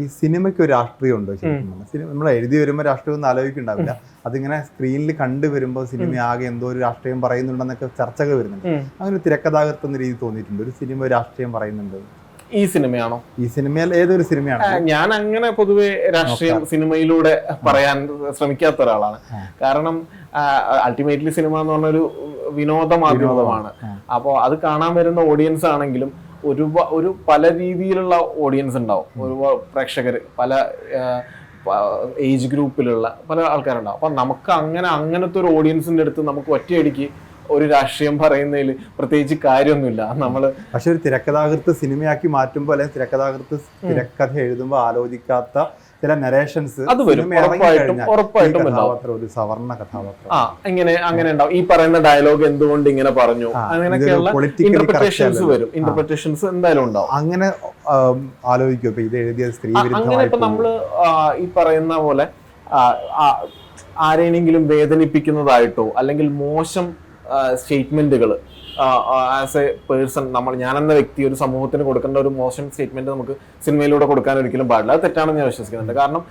ഈ സിനിമയ്ക്ക് ഒരു രാഷ്ട്രീയം ഉണ്ടോ ശരിക്കും? സിനിമ നമ്മൾ എഴുതി വരുമ്പോൾ രാഷ്ട്രീയം ഒന്നും ആലോചിക്കുന്നുണ്ടാവില്ല, അതിങ്ങനെ സ്ക്രീനിൽ കണ്ടുവരുമ്പോൾ സിനിമ ആകെ എന്തോ ഒരു രാഷ്ട്രീയം പറയുന്നുണ്ടെന്നൊക്കെ ചർച്ചകൾ വരുന്നുണ്ട്. അങ്ങനെ തിരക്കഥാകൃത്ത് എന്ന രീതി തോന്നിയിട്ടുണ്ട്, ഒരു സിനിമ രാഷ്ട്രീയം പറയുന്നുണ്ട്. ഈ സിനിമയാണോ? ഈ സിനിമയിൽ ഏതൊരു സിനിമയാണ്? ഞാൻ അങ്ങനെ പൊതുവെ രാഷ്ട്രീയം സിനിമയിലൂടെ പറയാൻ ശ്രമിക്കാത്ത ഒരാളാണ്. കാരണം അൾട്ടിമേറ്റ്ലി സിനിമ എന്ന് പറഞ്ഞൊരു വിനോദ മാധ്യമമാണ്. അപ്പോൾ അത് കാണാൻ വരുന്ന ഓഡിയൻസ് ആണെങ്കിലും ഒരു പല രീതിയിലുള്ള ഓഡിയൻസ് ഉണ്ടാവും, ഒരുപാട് പ്രേക്ഷകർ, പല ഏജ് ഗ്രൂപ്പിലുള്ള പല ആൾക്കാരുണ്ടാവും. അപ്പൊ നമുക്ക് അങ്ങനത്തെ ഒരു ഓഡിയൻസിന്റെ അടുത്ത് നമുക്ക് ഒറ്റയടിക്ക് ഒരു രാഷ്ട്രീയം പറയുന്നതിൽ പ്രത്യേകിച്ച് കാര്യമൊന്നുമില്ല. നമ്മള് പക്ഷെ ഒരു തിരക്കഥാകൃത്ത് സിനിമയാക്കി മാറ്റുമ്പോൾ അല്ലെങ്കിൽ തിരക്കഥാകൃത്ത് തിരക്കഥ എഴുതുമ്പോൾ ആലോചിക്കാത്ത ചില നരേഷൻസ് അത് വരും, ഉറപ്പായിട്ടും ഒരു സവർണ കഥാപാത്രം അങ്ങനെ ഉണ്ടാവും. ഈ പറയുന്ന ഡയലോഗ് എന്തുകൊണ്ട് ഇങ്ങനെ പറഞ്ഞു, അങ്ങനെയൊക്കെയുള്ള ഇന്റർപ്രിട്ടേഷൻസ് വരും. ഇന്റർപ്രിട്ടേഷൻസ് എന്തായാലും ഉണ്ടാവും. അങ്ങനെ ആലോചിക്കും ഇപ്പൊ ഇത് എഴുതിയ സ്ത്രീ അങ്ങനെ ഇപ്പൊ നമ്മള് ഈ പറയുന്ന പോലെ ആരെയെങ്കിലും വേദനിപ്പിക്കുന്നതായിട്ടോ അല്ലെങ്കിൽ മോശം സ്റ്റേറ്റ്മെന്റുകൾ ആസ് എ പേഴ്സൺ ഞാനെന്ന വ്യക്തി ഒരു സമൂഹത്തിന് കൊടുക്കേണ്ട ഒരു മോശം സ്റ്റേറ്റ്മെന്റ് നമുക്ക് സിനിമയിലൂടെ കൊടുക്കാൻ ഒരിക്കലും പാടില്ല. അത് തെറ്റാണെന്ന് ഞാൻ വിശ്വസിക്കുന്നുണ്ട്. കാരണം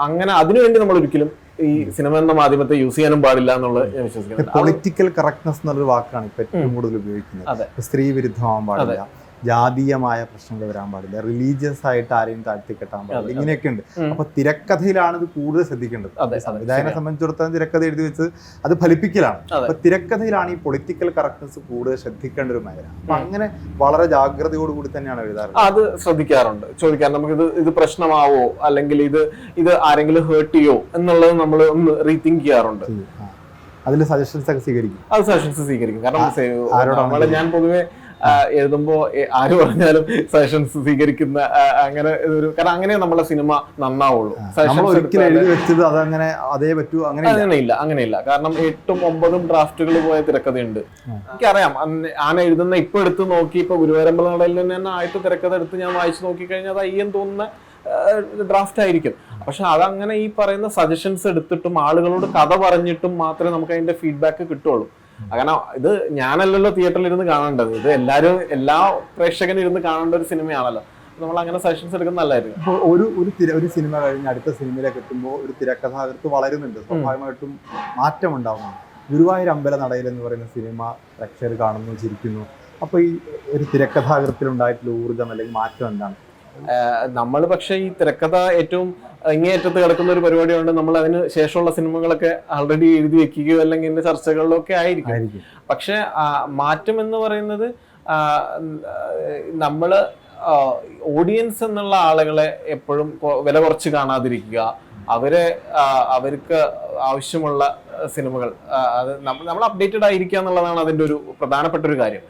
അങ്ങനെ അതിനുവേണ്ടി നമ്മൾ ഒരിക്കലും ഈ സിനിമ എന്ന മാധ്യമത്തെ യൂസ് ചെയ്യാനും പാടില്ല എന്നുള്ളത് ഞാൻ വിശ്വസിക്കുന്നുണ്ട്. പൊളിറ്റിക്കൽ കറക്റ്റ്നസ് എന്നുള്ളൊരു വാക്കാണ് ഇപ്പൊ ഏറ്റവും കൂടുതൽ ഉപയോഗിക്കുന്നത്. സ്ത്രീ വിരുദ്ധമാവാൻ പാടില്ല, ജാതീയമായ പ്രശ്നങ്ങൾ വരാൻ പാടില്ല, റിലീജിയസ് ആയിട്ട് ആരെയും താഴ്ത്തിക്കെട്ടാൻ പാടില്ല, ഇങ്ങനെയൊക്കെ ഉണ്ട്. അപ്പൊ തിരക്കഥയിലാണ് ഇത് കൂടുതൽ ശ്രദ്ധിക്കേണ്ടത്. സംവിധായകനെ സംബന്ധിച്ചിടത്തോളം തിരക്കഥ എഴുതി വെച്ച് അത് ഫലിപ്പിക്കലാണ്. അപ്പൊ തിരക്കഥയിലാണ് ഈ പൊളിറ്റിക്കൽ കറക്റ്റ്നസ് കൂടുതൽ ശ്രദ്ധിക്കേണ്ട ഒരു മേഖല. അപ്പൊ അങ്ങനെ വളരെ ജാഗ്രതയോടുകൂടി തന്നെയാണ് എഴുതാറ്. അത് ശ്രദ്ധിക്കാറുണ്ട്. ചോദിക്കാൻ നമുക്ക് ഇത് പ്രശ്നമാവോ അല്ലെങ്കിൽ ഇത് ആരെങ്കിലും ഹേർട്ട് ചെയ്യോ എന്നുള്ളത് നമ്മൾ ഒന്ന് റീതിങ്ക് ചെയ്യാറുണ്ട്. അതിൽ സജഷൻസ് ഒക്കെ സ്വീകരിക്കും. കാരണം ഞാൻ പൊതുവെ എഴുതുമ്പോ ആര് പറഞ്ഞാലും സജഷൻസ് സ്വീകരിക്കുന്ന അങ്ങനെ കാരണം അങ്ങനെ നമ്മളെ സിനിമ നന്നാവുള്ളൂ. അങ്ങനെയില്ല. കാരണം 8ഉം 9ഉം ഡ്രാഫ്റ്റുകൾ പോയ തിരക്കഥയുണ്ട്. എനിക്കറിയാം, ഞാൻ എഴുതുന്ന ഇപ്പൊ എടുത്ത് നോക്കി, ഇപ്പൊ ഗുരുവായൂരമ്പലനടയിൽ തന്നെ ആയിട്ട് തിരക്കഥ എടുത്ത് ഞാൻ വായിച്ചു നോക്കിക്കഴിഞ്ഞാൽ അത് അയ്യം തോന്നുന്ന ഡ്രാഫ്റ്റ് ആയിരിക്കും. പക്ഷെ അതങ്ങനെ ഈ പറയുന്ന സജഷൻസ് എടുത്തിട്ടും ആളുകളോട് കഥ പറഞ്ഞിട്ടും മാത്രമേ നമുക്ക് അതിന്റെ ഫീഡ്ബാക്ക് കിട്ടുള്ളൂ. കാരണം ഇത് ഞാനല്ലല്ലോ തിയേറ്ററിൽ ഇരുന്ന് കാണേണ്ടത്, ഇത് എല്ലാ പ്രേക്ഷകനും ഇരുന്ന് കാണേണ്ട ഒരു സിനിമയാണല്ലോ. നമ്മൾ അങ്ങനെ സജഷൻസ് എടുക്കുന്ന നല്ലതായിരുന്നു. ഒരു സിനിമ കഴിഞ്ഞ് അടുത്ത സിനിമയിലേക്ക് എത്തുമ്പോൾ ഒരു തിരക്കഥാകൃത്ത് വളരുന്നുണ്ട്, സ്വാഭാവികമായിട്ടും മാറ്റം ഉണ്ടാവുന്നുണ്ട്. ഗുരുവായൂർ അമ്പലനടയിൽ എന്ന് പറയുന്ന സിനിമ പ്രേക്ഷകർ കാണുന്നു, ചിരിക്കുന്നു. അപ്പൊ ഈ ഒരു തിരക്കഥാകൃത്തിൽ ഉണ്ടായിട്ടുള്ള ഊർജ്ജം അല്ലെങ്കിൽ മാറ്റം എന്താണ്? നമ്മൾ പക്ഷെ ഈ തിരക്കഥ ഏറ്റവും ഇങ്ങേയറ്റത്ത് കിടക്കുന്ന ഒരു പരിപാടിയുണ്ട്. നമ്മൾ അതിന് ശേഷമുള്ള സിനിമകളൊക്കെ ആൾറെഡി എഴുതി വെക്കുകയോ അല്ലെങ്കിൽ ഇതിന്റെ ചർച്ചകളിലൊക്കെ ആയിരിക്കും. പക്ഷെ മാറ്റം എന്ന് പറയുന്നത് നമ്മള് ഓഡിയൻസ് എന്നുള്ള ആളുകളെ എപ്പോഴും വില കുറച്ച് കാണാതിരിക്കുക, അവർക്ക് ആവശ്യമുള്ള സിനിമകൾ നമ്മൾ അപ്ഡേറ്റഡ് ആയിരിക്കുക എന്നുള്ളതാണ് അതിന്റെ ഒരു പ്രധാനപ്പെട്ട ഒരു കാര്യം.